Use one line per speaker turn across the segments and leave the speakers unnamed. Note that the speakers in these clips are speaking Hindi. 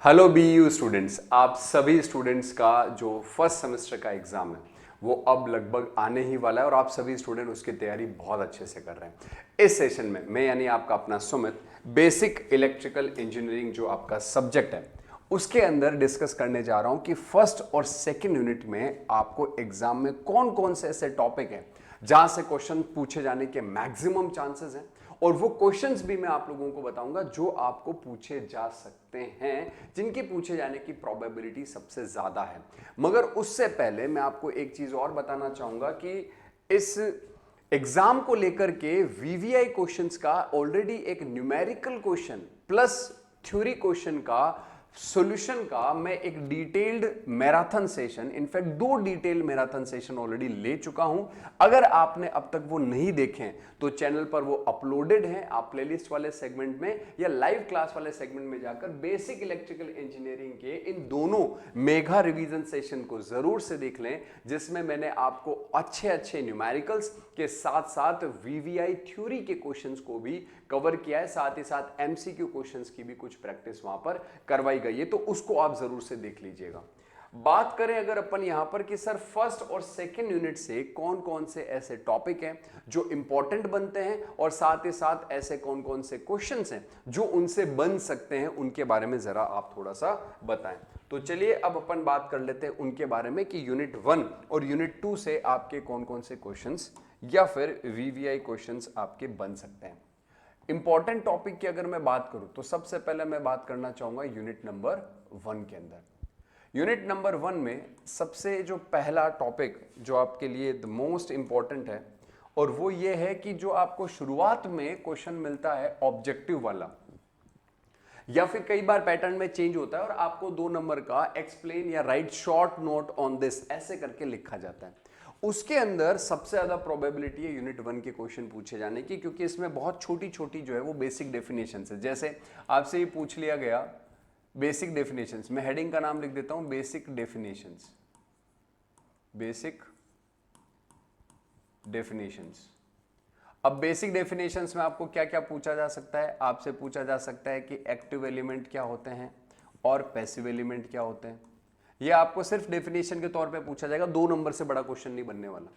हेलो बीयू स्टूडेंट्स, आप सभी स्टूडेंट्स का जो फर्स्ट सेमेस्टर का एग्जाम है वो अब लगभग आने ही वाला है और आप सभी स्टूडेंट उसकी तैयारी बहुत अच्छे से कर रहे हैं। इस सेशन में मैं यानी आपका अपना सुमित बेसिक इलेक्ट्रिकल इंजीनियरिंग जो आपका सब्जेक्ट है उसके अंदर डिस्कस करने जा रहा हूं कि फर्स्ट और सेकंड यूनिट में आपको एग्जाम में कौन कौन से ऐसे टॉपिक हैं जहां से क्वेश्चन पूछे जाने के मैक्सिमम चांसेस हैं और वो क्वेश्चंस भी मैं आप लोगों को बताऊंगा जो आपको पूछे जा सकते हैं, जिनके पूछे जाने की प्रोबेबिलिटी सबसे ज्यादा है। मगर उससे पहले मैं आपको एक चीज और बताना चाहूंगा कि इस एग्जाम को लेकर के वीवीआई क्वेश्चंस का ऑलरेडी एक numerical question plus theory question का सॉल्यूशन का मैं एक detailed marathon session, in fact 2 detailed marathon session already ले चुका हूं। अगर आपने अब तक वो नहीं देखे तो चैनल पर वो अपलोडेड हैं। आप प्लेलिस्ट वाले सेगमेंट में या लाइव क्लास वाले सेगमेंट में जाकर बेसिक इलेक्ट्रिकल इंजीनियरिंग के इन दोनों मेगा रिवीजन सेशन को जरूर से देख लें, जिसमें मैंने आपको अच्छे अच्छे न्यूमेरिकल्स के साथ साथ वीवीआई थ्योरी के क्वेश्चंस को भी कवर किया है, साथ ही साथ एमसीक्यू क्वेश्चंस की भी कुछ प्रैक्टिस वहां पर करवाई गई है, तो उसको आप जरूर से देख लीजिएगा। बात करें अगर अपन यहां पर कि सर फर्स्ट और सेकंड यूनिट से कौन कौन से ऐसे टॉपिक हैं जो इंपॉर्टेंट बनते हैं और साथ ही साथ ऐसे कौन कौन से क्वेश्चंस हैं जो उनसे बन सकते हैं, उनके बारे में जरा आप थोड़ा सा बताएं। तो चलिए अब अपन बात कर लेते हैं उनके बारे में कि यूनिट 1 और यूनिट 2 से आपके कौन कौन से क्वेश्चंस या फिर वीवीआई क्वेश्चंस आपके बन सकते हैं। इंपॉर्टेंट टॉपिक की अगर मैं बात करूं तो सबसे पहले मैं बात करना चाहूंगा यूनिट नंबर 1 के अंदर। यूनिट नंबर 1 में सबसे जो पहला टॉपिक जो आपके लिए द मोस्ट इंपॉर्टेंट है और वो ये है कि जो आपको शुरुआत में क्वेश्चन मिलता है ऑब्जेक्टिव वाला या फिर कई बार पैटर्न में चेंज होता है और आपको 2 नंबर का एक्सप्लेन या right short note on this ऐसे करके लिखा जाता है। उसके अंदर सबसे ज्यादा प्रोबेबिलिटी है यूनिट 1 के क्वेश्चन पूछे जाने की, क्योंकि इसमें बहुत छोटी छोटी जो है वो बेसिक डेफिनेशन है। जैसे आपसे ये पूछ लिया गया बेसिक डेफिनेशंस, मैं हेडिंग का नाम लिख देता हूं बेसिक डेफिनेशंस। Basic definitions. अब बेसिक डेफिनेशंस में आपको क्या क्या पूछा जा सकता है? आपसे पूछा जा सकता है कि एक्टिव एलिमेंट क्या होते हैं और पैसिव एलिमेंट क्या होते हैं। ये आपको सिर्फ डेफिनेशन के तौर पे पूछा जाएगा, 2 नंबर से बड़ा क्वेश्चन नहीं बनने वाला।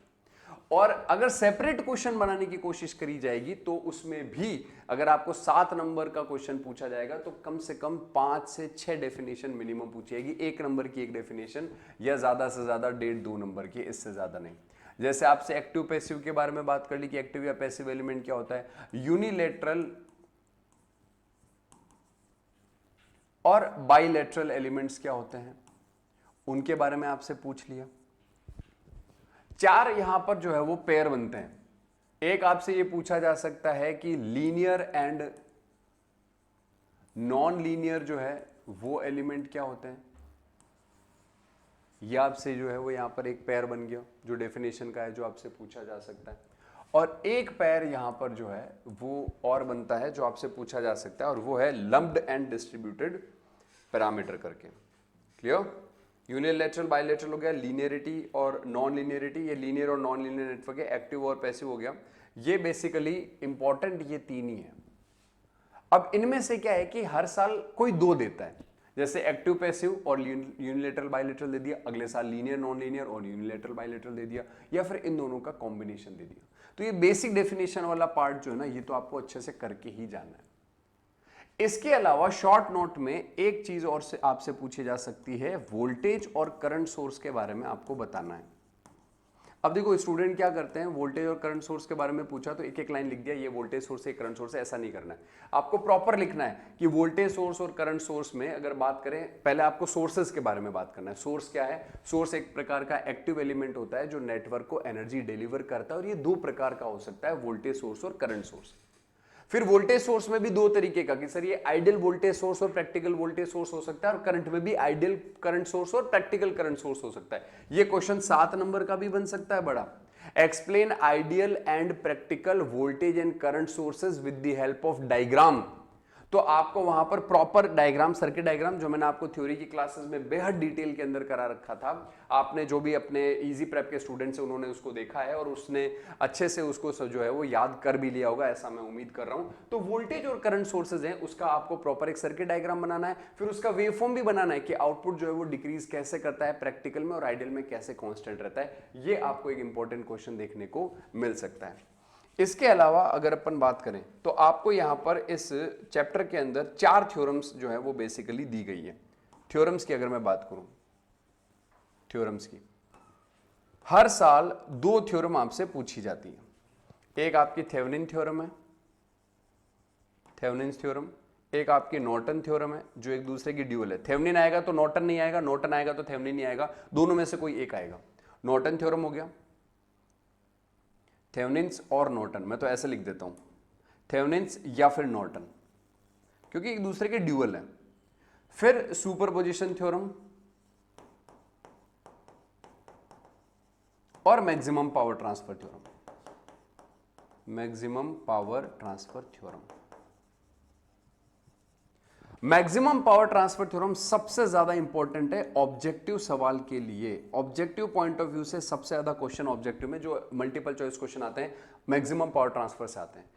और अगर सेपरेट क्वेश्चन बनाने की कोशिश करी जाएगी तो उसमें भी अगर आपको 7 नंबर का क्वेश्चन पूछा जाएगा तो कम से कम 5 से 6 डेफिनेशन मिनिमम पूछी जाएगी। 1 नंबर की एक डेफिनेशन या ज्यादा से ज्यादा 1.5-2 नंबर की, इससे ज्यादा नहीं। जैसे आपसे एक्टिव पैसिव के बारे में बात कर ली कि एक्टिव या पैसिव एलिमेंट क्या होता है, यूनिलेटरल और बाइलेटरल एलिमेंट्स क्या होते हैं, उनके बारे में आपसे पूछ लिया। 4 यहां पर जो है वो पेयर बनते हैं। एक आपसे ये पूछा जा सकता है कि लीनियर एंड नॉन लीनियर जो है वो एलिमेंट क्या होते हैं। ये आपसे जो है वो यहां पर एक पेयर बन गया जो डेफिनेशन का है, जो आपसे पूछा जा सकता है। और एक पेयर यहां पर जो है वो और बनता है जो आपसे पूछा जा सकता है, और वो है लम्प्ड एंड डिस्ट्रीब्यूटेड पैरामीटर करके। क्लियर? यूनिलैटरल बायलैटरल हो गया, लीनियरिटी और नॉन लीनियरिटी, ये लीनियर और नॉन लीनियर नेटवर्क है, एक्टिव और पैसिव हो गया। ये बेसिकली इंपॉर्टेंट ये 3 ही है। अब इनमें से क्या है कि हर साल कोई 2 देता है, जैसे एक्टिव पैसिव और यूनिलैटरल बायलैटरल दे दिया, अगले साल लीनियर नॉन लीनियर और यूनिलैटरल बायलैटरल दे दिया, या फिर इन दोनों का कॉम्बिनेशन दे दिया। तो ये बेसिक डेफिनेशन वाला पार्ट जो है ना, ये तो आपको अच्छे से करके ही जाना है। इसके अलावा शॉर्ट नोट में एक चीज और से आपसे पूछी जा सकती है, वोल्टेज और करंट सोर्स के बारे में आपको बताना है। अब देखो स्टूडेंट क्या करते हैं, वोल्टेज और करंट सोर्स के बारे में पूछा तो एक एक लाइन लिख दिया, ये वोल्टेज सोर्स है, करंट सोर्स है। ऐसा नहीं करना है, आपको प्रॉपर लिखना है कि वोल्टेज सोर्स और करंट सोर्स में अगर बात करें, पहले आपको सोर्सेज के बारे में बात करना है। सोर्स क्या है? सोर्स एक प्रकार का एक्टिव एलिमेंट होता है जो नेटवर्क को एनर्जी डिलीवर करता है, और ये 2 प्रकार का हो सकता है, वोल्टेज सोर्स और करंट सोर्स। फिर वोल्टेज सोर्स में भी 2 तरीके का कि सर ये आइडियल वोल्टेज सोर्स और प्रैक्टिकल वोल्टेज सोर्स हो सकता है, और करंट में भी आइडियल करंट सोर्स और प्रैक्टिकल करंट सोर्स हो सकता है। ये क्वेश्चन 7 नंबर का भी बन सकता है बड़ा। Explain ideal and practical voltage and current sources with the help of diagram. तो आपको वहां पर प्रॉपर डायग्राम, सर्किट डायग्राम, जो मैंने आपको थ्योरी की क्लासेस में बेहद डिटेल के अंदर करा रखा था, आपने जो भी अपने इजी प्रेप के स्टूडेंट्स हैं उन्होंने उसको देखा है और उसने अच्छे से उसको जो है वो याद कर भी लिया होगा, ऐसा मैं उम्मीद कर रहा हूं। तो वोल्टेज और करंट सोर्सेज हैं, उसका आपको प्रॉपर एक सर्किट डायग्राम बनाना है, फिर उसका वेवफॉर्म भी बनाना है कि आउटपुट जो है वो डिक्रीज कैसे करता है प्रैक्टिकल में और आइडियल में कैसे कांस्टेंट रहता है। ये आपको एक इंपॉर्टेंट क्वेश्चन देखने को मिल सकता है। इसके अलावा अगर अपन बात करें तो आपको यहां पर इस चैप्टर के अंदर 4 थ्योरम्स जो है वो बेसिकली दी गई है। थ्योरम्स की अगर मैं बात करूं, थ्योरम्स की हर साल 2 थ्योरम आपसे पूछी जाती है। एक आपकी थेवेनिन थ्योरम है, थेवेनिन्स थ्योरम, एक आपकी नॉर्टन थ्योरम है जो एक दूसरे की ड्यूअल है। थेवेनिन आएगा तो नॉर्टन नहीं आएगा, नॉर्टन आएगा तो थेवेनिन नहीं आएगा, दोनों में से कोई एक आएगा। नॉर्टन थ्योरम हो गया, थेवेनिन्स और नॉर्टन, मैं तो ऐसे लिख देता हूं, थेवेनिन्स या फिर नॉर्टन, क्योंकि एक दूसरे के ड्यूअल है। फिर सुपरपोजिशन थ्योरम और maximum power transfer theorem, maximum power transfer theorem. Maximum power transfer theorem सबसे ज्यादा इंपॉर्टेंट है ऑब्जेक्टिव सवाल के लिए। ऑब्जेक्टिव पॉइंट ऑफ व्यू से सबसे ज्यादा क्वेश्चन ऑब्जेक्टिव में जो मल्टीपल चॉइस क्वेश्चन आते हैं मैक्सिमम पावर ट्रांसफर से आते हैं।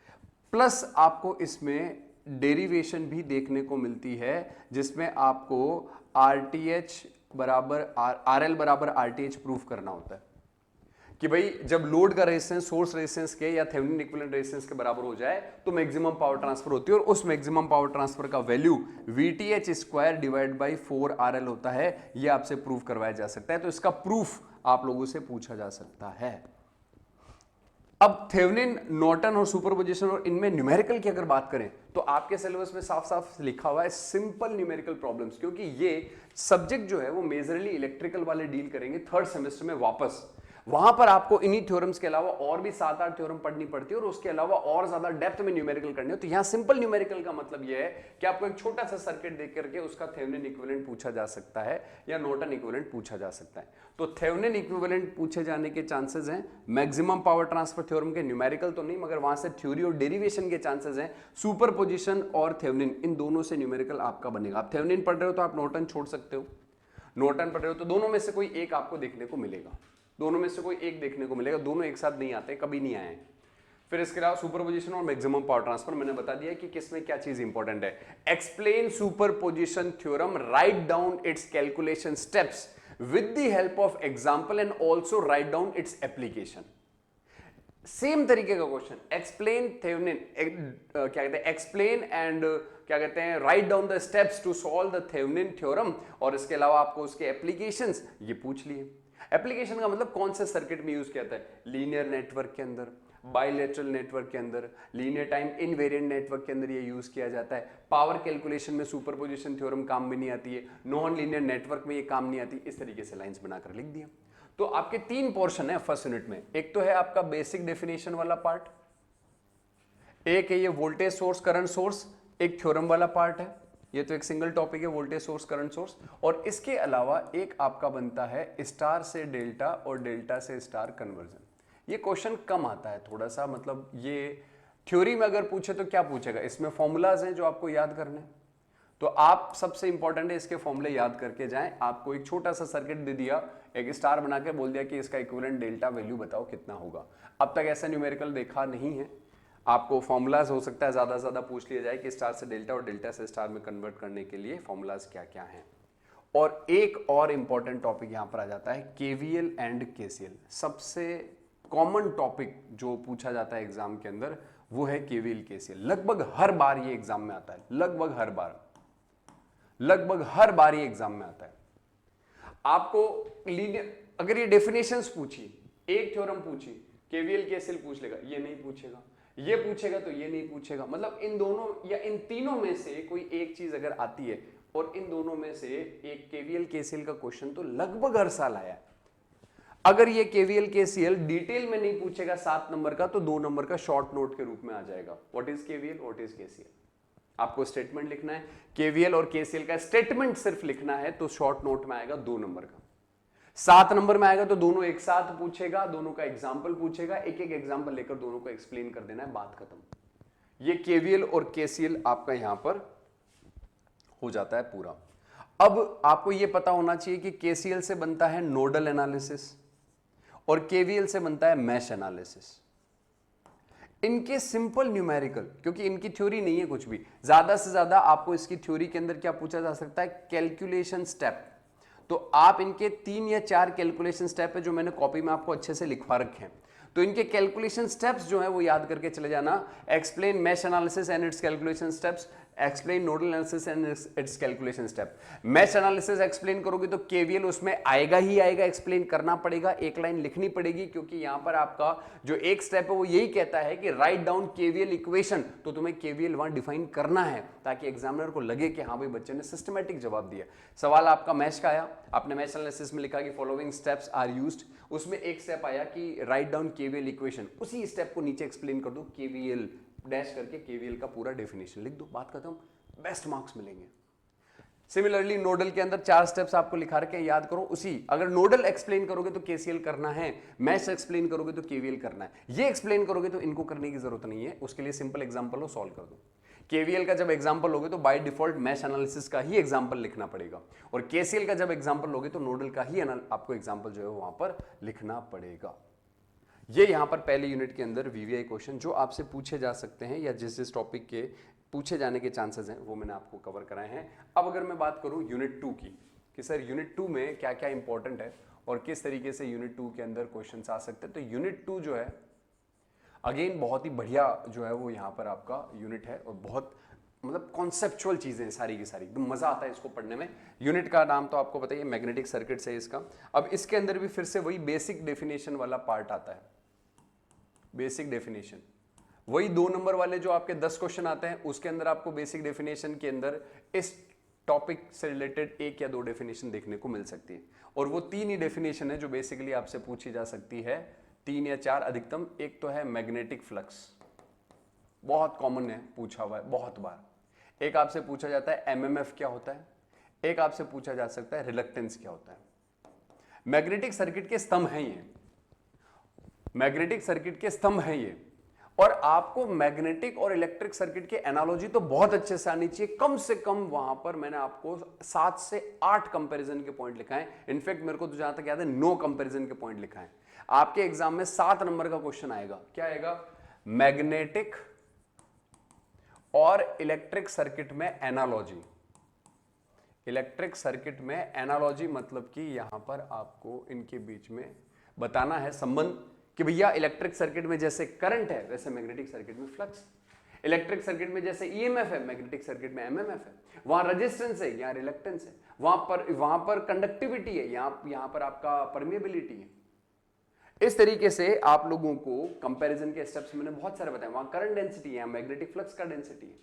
प्लस आपको इसमें डेरिवेशन भी देखने को मिलती है जिसमें आपको RTH बराबर RL बराबर RTH प्रूफ करना होता है कि भाई जब लोड का रेजिस्टेंस सोर्स रेजिस्टेंस के या थेवेनिन इक्विवेलेंट रेजिस्टेंस के बराबर हो जाए तो मैक्सिमम पावर ट्रांसफर होती है और उस मैक्सिमम पावर ट्रांसफर का value VTH square divide by 4RL होता है। यह आपसे प्रूफ करवाया जा सकता है, तो इसका प्रूफ आप लोगों से पूछा जा सकता है। अब थेवेनिन, नॉर्टन और सुपरपोजिशन और इनमें न्यूमेरिकल की अगर बात करें तो आपके सिलेबस में साफ साफ लिखा हुआ है सिंपल न्यूमेरिकल प्रॉब्लम्स, क्योंकि ये सब्जेक्ट जो है वो मेजरली इलेक्ट्रिकल वाले डील करेंगे थर्ड सेमेस्टर में वापस। वहां पर आपको इन्हीं थ्योरम्स के अलावा और भी 7-8 थ्योरम पढ़नी पड़ती है और उसके अलावा और ज्यादा डेप्थ में न्यूमेरिकल करने हो। तो यहां सिंपल न्यूमेरिकल का मतलब यह है कि आपको एक छोटा सा सर्किट देख करके उसका थेवेनिन इक्विवेलेंट पूछा जा सकता है या नॉर्टन इक्विवेलेंट पूछा जा सकता है। तो थेवेनिन इक्विवेलेंट पूछे जाने के चांसेस हैं, मैक्सिमम पावर ट्रांसफर थ्योरम के न्यूमेरिकल तो नहीं मगर वहां से थ्योरी और डेरिवेशन के चांसेस हैं। सुपरपोजिशन और थेवेनिन इन दोनों से न्यूमेरिकल आपका बनेगा। आप थेवेनिन पढ़ रहे हो तो आप नॉर्टन छोड़ सकते हो, नॉर्टन पढ़ रहे हो तो दोनों में से कोई एक आपको देखने को मिलेगा, दोनों में से कोई एक देखने को मिलेगा, दोनों एक साथ नहीं आते, कभी नहीं आए। फिर इसके अलावा सुपरपोजिशन और मैक्सिमम पावर ट्रांसफर मैंने बता दिया कि किसमें क्या चीज इंपॉर्टेंट है। Explain superposition theorem, write down it's calculation steps with the help of example and also write down its application. Same तरीके का क्वेश्चन, एक्सप्लेन थेवेनिन, क्या कहते हैं, एक्सप्लेन एंड क्या कहते हैं, write down the steps to solve the Thevenin theorem, और इसके अलावा आपको उसके एप्लीकेशंस ये पूछ लिए। एप्लीकेशन का मतलब कौन से सर्किट में यूज किया जाता है, लीनियर नेटवर्क के अंदर, बाइलेटरल नेटवर्क के अंदर, लीनियर टाइम इनवेरिएंट नेटवर्क के अंदर ये यूज किया जाता है। पावर कैलकुलेशन में सुपरपोजिशन थ्योरम काम में नहीं आती है, नॉन लीनियर नेटवर्क में ये काम नहीं आती। इस तरीके से लाइंस बनाकर लिख दिया। तो आपके 3 पोर्शन है फर्स्ट यूनिट में। एक तो है आपका बेसिक डेफिनेशन वाला पार्ट, एक है ये वोल्टेज सोर्स करंट सोर्स, एक थ्योरम वाला पार्ट है। ये तो एक सिंगल टॉपिक है वोल्टेज सोर्स करंट सोर्स, और इसके अलावा एक आपका बनता है स्टार से डेल्टा और डेल्टा से स्टार कन्वर्जन। ये क्वेश्चन कम आता है थोड़ा सा, मतलब ये थ्योरी में अगर पूछे तो क्या पूछेगा, इसमें फॉर्मूलाज हैं जो आपको याद करने, तो आप सबसे इंपॉर्टेंट है इसके फॉर्मूले याद करके जाएं। आपको एक छोटा सा सर्किट दे दिया, एक स्टार बना के बोल दिया कि इसका इक्विवेलेंट डेल्टा वैल्यू बताओ कितना होगा। अब तक ऐसा न्यूमेरिकल देखा नहीं है, आपको फॉर्मूलाज हो सकता है ज्यादा से ज्यादा पूछ लिया जाए कि स्टार से डेल्टा और डेल्टा से स्टार में कन्वर्ट करने के लिए फॉर्मूलाज क्या क्या हैं। और एक और इंपॉर्टेंट टॉपिक यहां पर आ जाता है KVL एंड KCL। सबसे कॉमन टॉपिक जो पूछा जाता है एग्जाम के अंदर वो है KVL KCL। लगभग हर बार ये एग्जाम में आता है, लगभग हर बार ये एग्जाम में आता है। आपको लीनियर अगर ये डेफिनेशंस पूछी, एक थ्योरम पूछी, KVL KCL पूछ लेगा, ये नहीं पूछेगा, ये पूछेगा तो ये नहीं पूछेगा। मतलब इन दोनों या इन तीनों में से कोई एक चीज अगर आती है और इन दोनों में से एक KVL KCL का क्वेश्चन तो लगभग हर साल आया है। अगर ये KVL KCL डिटेल में नहीं पूछेगा 7 नंबर का तो 2 नंबर का शॉर्ट नोट के रूप में आ जाएगा। What is KVL, what is KCL, आपको स्टेटमेंट लिखना है। KVL और KCL का स्टेटमेंट सिर्फ लिखना है तो शॉर्ट नोट में आएगा 2 नंबर का। 7 नंबर में आएगा तो दोनों एक साथ पूछेगा, दोनों का एग्जाम्पल पूछेगा, एक एक एग्जाम्पल लेकर दोनों को एक्सप्लेन कर देना है, बात खत्म। ये केवीएल और केसीएल आपका यहां पर हो जाता है पूरा। अब आपको यह पता होना चाहिए कि केसीएल से बनता है नोडल एनालिसिस और केवीएल से बनता है मैश एनालिसिस। इनके सिंपल न्यूमेरिकल, क्योंकि इनकी थ्योरी नहीं है कुछ भी, ज्यादा से ज्यादा आपको इसकी थ्योरी के अंदर क्या पूछा जा सकता है, कैलकुलेशन स्टेप। तो आप इनके 3 या 4 कैलकुलेशन स्टेप है जो मैंने कॉपी में आपको अच्छे से लिखवा रखे हैं, तो इनके कैलकुलेशन स्टेप्स जो है वो याद करके चले जाना। Explain mesh analysis and it's calculation steps, explain nodal analysis and it's calculation step. Mesh analysis explain करोगे तो केवीएल उसमें आएगा ही आएगा, एक्सप्लेन करना पड़ेगा, एक लाइन लिखनी पड़ेगी, क्योंकि यहां पर आपका जो एक स्टेप है वो यही कहता है कि राइट डाउन केवीएल इक्वेशन, तो तुम्हें केवीएल वहां डिफाइन करना है ताकि एग्जामिनर को लगे कि हाँ भाई बच्चे ने सिस्टमैटिक जवाब दिया। सवाल आपका मैश का आया, आपने मैश एनालिसिस में लिखा कि फॉलोइंग स्टेप्स आर यूज्ड, उसमें एक स्टेप आया कि राइट डाउन केवीएल इक्वेशन, उसी स्टेप को नीचे एक्सप्लेन कर दो, केवीएल डैश करके केवीएल का पूरा डेफिनेशन लिख दो, बात खत्म, बेस्ट मार्क्स मिलेंगे। सिमिलरली नोडल के अंदर 4 स्टेप्स आपको लिखा रखे हैं, याद करो उसी। अगर नोडल एक्सप्लेन करोगे तो केसीएल करना है, मैश एक्सप्लेन करोगे तो केवीएल करना है, ये एक्सप्लेन करोगे तो इनको करने की जरूरत नहीं है, उसके लिए सिंपल एग्जांपल हो, सॉल्व कर दो। केवीएल का जब एग्जांपल लोगे तो बाय डिफॉल्ट मैश एनालिसिस का ही एग्जांपल लिखना पड़ेगा, और केसीएल का जब एग्जांपल लोगे तो नोडल का ही आपको एग्जांपल जो है वहां पर लिखना पड़ेगा। ये यहां पर पहले यूनिट के अंदर वीवीआई क्वेश्चन जो आपसे पूछे जा सकते हैं या जिस जिस टॉपिक के पूछे जाने के चांसेस हैं वो मैंने आपको कवर कराए हैं। अब अगर मैं बात करूं यूनिट 2 की, कि सर यूनिट 2 में क्या क्या इंपॉर्टेंट है और किस तरीके से यूनिट 2 के अंदर क्वेश्चंस आ सकते हैं, तो यूनिट 2 जो है अगेन बहुत ही बढ़िया जो है वो यहाँ पर आपका यूनिट है, और बहुत मतलब कॉन्सेप्चुअल चीजें सारी की सारी, एकदम मजा आता है इसको पढ़ने में। यूनिट का नाम तो आपको पता ही है, मैग्नेटिक सर्किट है इसका। अब इसके अंदर भी फिर से वही बेसिक डेफिनेशन वाला पार्ट आता है, बेसिक डेफिनेशन, वही 2 नंबर वाले जो आपके 10 क्वेश्चन आते हैं उसके अंदर आपको बेसिक डेफिनेशन के अंदर इस टॉपिक से रिलेटेड 1 या 2 डेफिनेशन देखने को मिल सकती है, और वो 3 ही डेफिनेशन है जो बेसिकली आपसे पूछी जा सकती है, 3 या 4 अधिकतम। एक तो है मैग्नेटिक फ्लक्स, बहुत कॉमन है, पूछा हुआ है बहुत बार। एक आपसे पूछा जाता है एमएमएफ क्या होता है, एक आपसे पूछा जा सकता है रिलक्टेंस क्या होता है। मैग्नेटिक सर्किट के स्तंभ हैं ये, मैग्नेटिक सर्किट के स्तंभ हैं ये, और आपको मैग्नेटिक और इलेक्ट्रिक सर्किट के एनालॉजी तो बहुत अच्छे से आनी चाहिए। कम से कम वहां पर मैंने आपको 7 से 8 कंपैरिजन के पॉइंट लिखा है, इनफैक्ट मेरे को तो जहां तक याद है 9 कंपैरिजन के पॉइंट लिखा है। आपके एग्जाम में 7 नंबर का क्वेश्चन आएगा, क्या आएगा, मैग्नेटिक और इलेक्ट्रिक सर्किट में एनालॉजी। इलेक्ट्रिक सर्किट में एनालॉजी मतलब कि यहां पर आपको इनके बीच में बताना है संबंध कि भैया इलेक्ट्रिक सर्किट में जैसे करंट है वैसे मैग्नेटिक सर्किट में फ्लक्स, इलेक्ट्रिक सर्किट में जैसे ईएमएफ है मैग्नेटिक सर्किट में एमएमएफ है, वहां रेजिस्टेंस है यहां रिलक्टेंस है, वहां पर कंडक्टिविटी है यहां पर आपका परमिएबिलिटी है। इस तरीके से आप लोगों को कंपैरिजन के स्टेप्स मैंने बहुत सारे बताए, वहां करंट डेंसिटी है, मैग्नेटिक फ्लक्स का डेंसिटी है,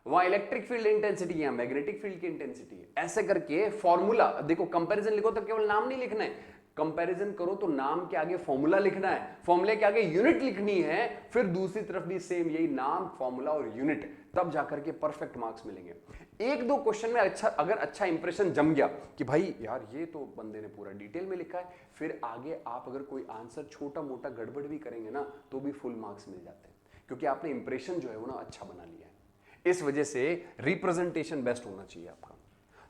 वहां इलेक्ट्रिक फील्ड इंटेंसिटी है, मैग्नेटिक फील्ड की इंटेंसिटी है। ऐसे करके फॉर्मूला देखो, कंपैरिजन लिखो तो केवल नाम नहीं लिखना है, कंपैरिजन करो तो नाम के आगे फॉर्मूला लिखना है, फॉर्मूले के आगे यूनिट लिखनी है, फिर दूसरी तरफ भी सेम यही नाम फॉर्मूला और यूनिट, तब जाकर के परफेक्ट मार्क्स मिलेंगे। 1-2 क्वेश्चन में अगर अच्छा इंप्रेशन जम गया कि भाई यार ये तो बंदे ने पूरा डिटेल में लिखा है, फिर आगे आप अगर कोई आंसर छोटा मोटा गड़बड़ भी करेंगे ना तो भी फुल मार्क्स मिल जाते हैं, क्योंकि आपने इंप्रेशन जो है वो ना अच्छा बना लिया है। इस वजह से रिप्रेजेंटेशन बेस्ट होना चाहिए आपका।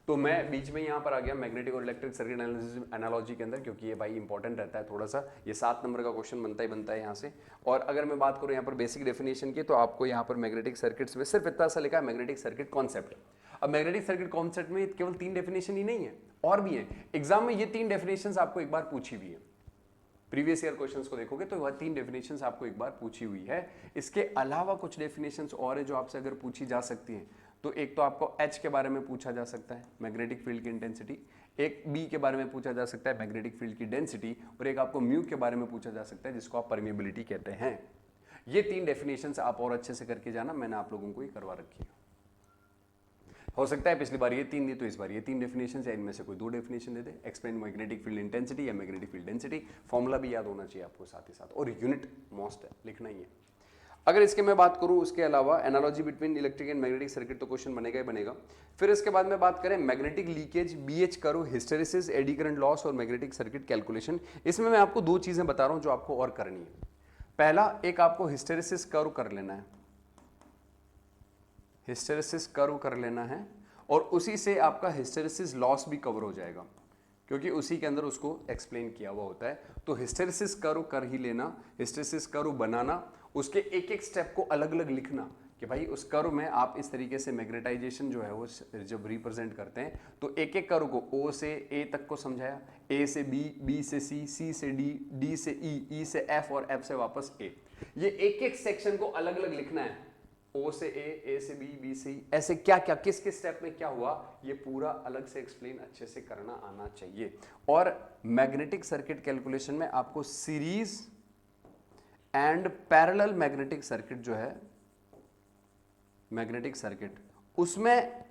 तो मैं बीच में यहां पर आ गया मैग्नेटिक और इलेक्ट्रिक सर्किट एनालॉजी के अंदर, क्योंकि ये भाई इंपॉर्टेंट रहता है थोड़ा सा, ये 7 नंबर का क्वेश्चन बनता है यहां से। और अगर मैं बात करूं यहां पर बेसिक डेफिनेशन की, तो आपको यहां पर मैग्नेटिक सर्किट्स में सिर्फ इतना सा लिखा है मैग्नेटिक सर्किट कॉन्सेप्ट। अब मैग्नेटिक सर्किट कॉन्सेप्ट में केवल 3 डेफिनेशन ही नहीं है, और भी है। एग्जाम में ये 3 डेफिनेशन आपको एक बार पूछी हुई है, प्रीवियस ईयर क्वेश्चंस को देखोगे तो वह 3 डेफिनेशंस आपको एक बार पूछी हुई है। इसके अलावा कुछ डेफिनेशंस और है जो आपसे अगर पूछी जा सकती हैं, तो एक तो आपको H के बारे में पूछा जा सकता है, मैग्नेटिक फील्ड की इंटेंसिटी, एक B के बारे में पूछा जा सकता है, मैग्नेटिक फील्ड की डेंसिटी, और एक आपको म्यू के बारे में पूछा जा सकता है जिसको आप परमिएबिलिटी कहते हैं। ये 3 डेफिनेशंस आप और अच्छे से करके जाना, मैंने आप लोगों को ये करवा रखी है। हो सकता है पिछली बार ये 3 दी तो इस बार ये 3 डेफिनेशन या इनमें से कोई 2 डेफिनेशन दे दे। एक्सप्लेन मैग्नेटिक फील्ड इंटेंसिटी या मैग्नेटिक फील्ड डेंसिटी, फॉर्मूला भी याद होना चाहिए आपको साथ ही साथ, और यूनिट मोस्ट है, लिखना ही है। अगर इसके मैं बात करूं उसके अलावा analogy between electric and magnetic circuit, तो क्वेश्चन बनेगा ही बनेगा। फिर इसके बाद में बात करें magnetic leakage, BH curve, hysteresis, eddy current loss और मैग्नेटिक सर्किट कैलकुलेशन। इसमें मैं आपको 2 चीजें बता रहा हूं जो आपको और करनी है। पहला, एक आपको हिस्टेरिसिस कर्व कर लेना है, हिस्टेरेसिस कर्व कर लेना है और उसी से आपका हिस्टेरेसिस लॉस भी कवर हो जाएगा, क्योंकि उसी के अंदर उसको एक्सप्लेन किया हुआ होता है। तो हिस्टेरेसिस कर्व कर ही लेना, हिस्टेरेसिस कर्व बनाना, उसके एक एक स्टेप को अलग अलग लिखना कि भाई उस कर्व में आप इस तरीके से मैग्नेटाइजेशन जो है वो जब रिप्रेजेंट करते हैं तो एक एक कर्व को ओ से ए तक को समझाया, ए से बी, बी से सी, सी से डी, डी से ई, ई से एफ और एफ से वापस ए। ये एक एक सेक्शन को अलग अलग लिखना है, ओ से ए से बी, बी से ई, ऐसे क्या क्या किस किस स्टेप में क्या हुआ ये पूरा अलग से एक्सप्लेन अच्छे से करना आना चाहिए। और मैग्नेटिक सर्किट कैलकुलेशन में आपको series and parallel magnetic circuit जो है, मैग्नेटिक सर्किट, उसमें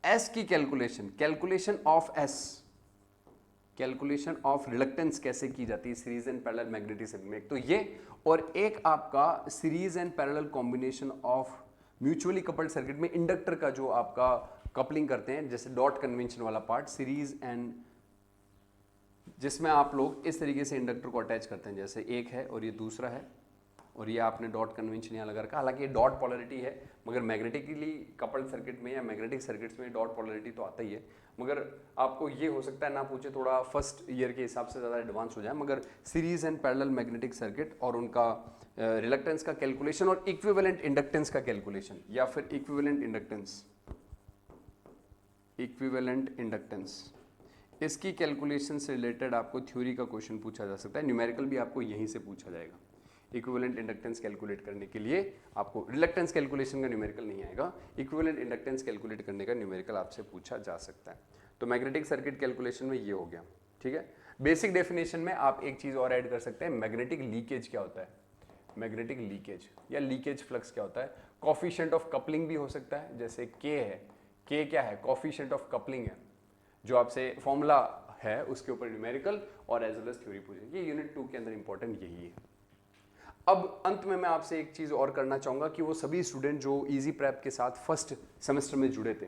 एस की calculation of S, calculation of reluctance कैसे की जाती है series and parallel magnetic circuit में, एक तो ये, और एक आपका series and parallel combination of mutually coupled circuit में इंडक्टर का जो आपका कपलिंग करते हैं, जैसे डॉट कन्वेंशन वाला पार्ट, सीरीज एंड, जिसमें आप लोग इस तरीके से इंडक्टर को अटैच करते हैं, जैसे एक है और ये दूसरा है और ये आपने डॉट कन्वेंशन यहाँ लगा रखा। हालांकि ये डॉट पोलरिटी है, मगर मैग्नेटिकली कपल्ड सर्किट में या मैग्नेटिक सर्किट्स में डॉट पोलरिटी तो आता ही है, मगर आपको ये हो सकता है ना पूछे, थोड़ा फर्स्ट ईयर के हिसाब से ज़्यादा एडवांस हो जाए। मगर series and parallel magnetic circuit और उनका रिलक्टेंस का कैलकुलेशन और इक्विवेलेंट इंडक्टेंस का कैलकुलेशन, या फिर इक्विवेलेंट इंडक्टेंस, इसकी कैलकुलेशन से रिलेटेड आपको थ्योरी का क्वेश्चन पूछा जा सकता है, न्यूमेरिकल भी आपको यहीं से पूछा जाएगा। इक्विवेलेंट इंडक्टेंस कैलकुलेट करने के लिए आपको रिलक्टेंस कैलकुलेशन का न्यूमेरिकल नहीं आएगा, इक्विवेलेंट इंडक्टेंस कैलकुलेट करने का न्यूमेरिकल आपसे पूछा जा सकता है। तो मैग्नेटिक सर्किट कैलकुलेशन में ये हो गया, ठीक है। बेसिक डेफिनेशन में आप एक चीज और ऐड कर सकते हैं, मैग्नेटिक लीकेज क्या होता है, मैग्नेटिक लीकेज या लीकेज फ्लक्स क्या होता है। कॉफिशिएंट ऑफ कपलिंग भी हो सकता है, जैसे के है, के क्या है, कॉफिशिएंट ऑफ कपलिंग है, जो आपसे फॉर्मूला है उसके ऊपर न्यूमेरिकल और एज वेल एज थ्योरी पूछेगी। ये यूनिट 2 के अंदर इंपॉर्टेंट यही है। अब अंत में मैं आपसे एक चीज और करना चाहूंगा कि वो सभी स्टूडेंट जो इजी प्रेप के साथ फर्स्ट सेमेस्टर में जुड़े थे,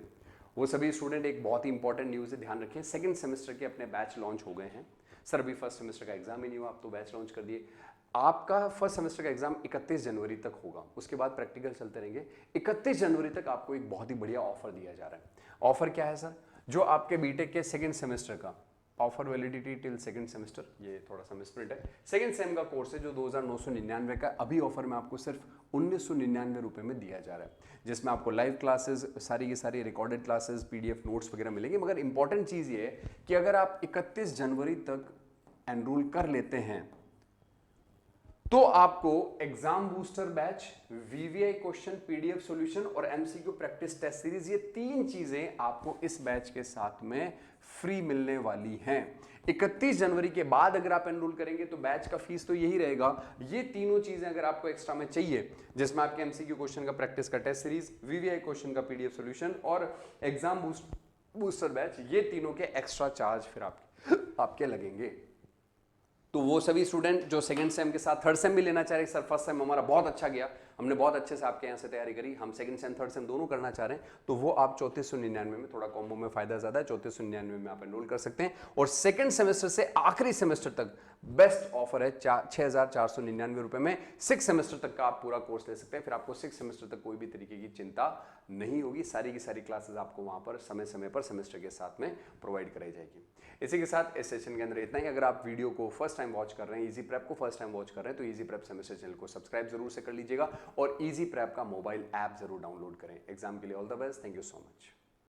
वो सभी स्टूडेंट, एक बहुत ही इंपॉर्टेंट न्यूज है, ध्यान रखें, सेकंड सेमेस्टर के अपने बैच लॉन्च हो गए हैं। सर अभी फर्स्ट सेमेस्टर का एग्जाम ही नहीं हुआ, आप तो बैच लॉन्च कर दिए। आपका फर्स्ट सेमेस्टर का एग्जाम 31 जनवरी तक होगा, उसके बाद प्रैक्टिकल चलते रहेंगे। 31 जनवरी तक आपको एक बहुत ही बढ़िया ऑफर दिया जा रहा है। ऑफर क्या है सर? जो आपके बीटेक के सेकंड सेमेस्टर का offer validity till second semester, ये थोड़ा सा मिसप्रिंट है, सेकंड सेम का कोर्स है जो 2999 का, अभी ऑफर में आपको सिर्फ 1999 रुपए में दिया जा रहा है, जिसमें आपको लाइव क्लासेस, सारी की सारी रिकॉर्डेड क्लासेस, पीडीएफ नोट्स वगैरह मिलेंगे। मगर इंपॉर्टेंट चीज ये है कि अगर आप 31 जनवरी तक एनरोल कर लेते हैं तो आपको exam booster batch, VVI question, PDF solution और एमसीक्यू प्रैक्टिस टेस्ट सीरीज, ये 3 चीजें आपको इस बैच के साथ में फ्री मिलने वाली हैं। 31 जनवरी के बाद अगर आप एनरोल करेंगे तो बैच का फीस तो यही रहेगा। ये तीनों चीजें अगर आपको एक्स्ट्रा में चाहिए, जिसमें आपके एमसीक्यू क्वेश्चन का प्रैक्टिस का टेस्ट सीरीज, वीवीआई क्वेश्चन का पीडीएफ सॉल्यूशन और एग्जाम बूस्टर बैच, ये तीनों के एक्स्ट्रा चार्ज फिर आपके लगेंगे। तो वो सभी स्टूडेंट जो सेकंड सेम के साथ थर्ड सेम भी लेना चाह रहे हैं, सर फर्स्ट सेम हमारा बहुत अच्छा गया, हमने बहुत अच्छे से आपके यहाँ से तैयारी करी, हम सेकंड सेम थर्ड सेम दोनों करना चाह रहे हैं, तो वो आप 3499 में, थोड़ा कॉम्बो में फायदा ज्यादा है, 3499 में आप एनरोल कर सकते हैं। और सेकंड सेमेस्टर से आखिरी सेमेस्टर तक बेस्ट ऑफर है 6499 रुपए में 6 सेमेस्टर तक का आप पूरा कोर्स ले सकते हैं। फिर आपको 6 सेमेस्टर तक कोई भी तरीके की चिंता नहीं होगी, सारी की सारी क्लासेस आपको वहां पर समय समय पर सेमेस्टर के साथ में प्रोवाइड कराई जाएगी। इसी के साथ इस सेशन के अंदर इतना ही। अगर आप वीडियो को फर्स्ट टाइम वॉच कर रहे हैं, इजी प्रेप को फर्स्ट टाइम वॉच कर रहे हैं, तो इजी प्रेप सेमेस्टर चैनल को सब्सक्राइब जरूर से कर लीजिएगा और इजी प्रेप का मोबाइल ऐप जरूर डाउनलोड करें। एग्जाम के लिए all the best, thank you so much.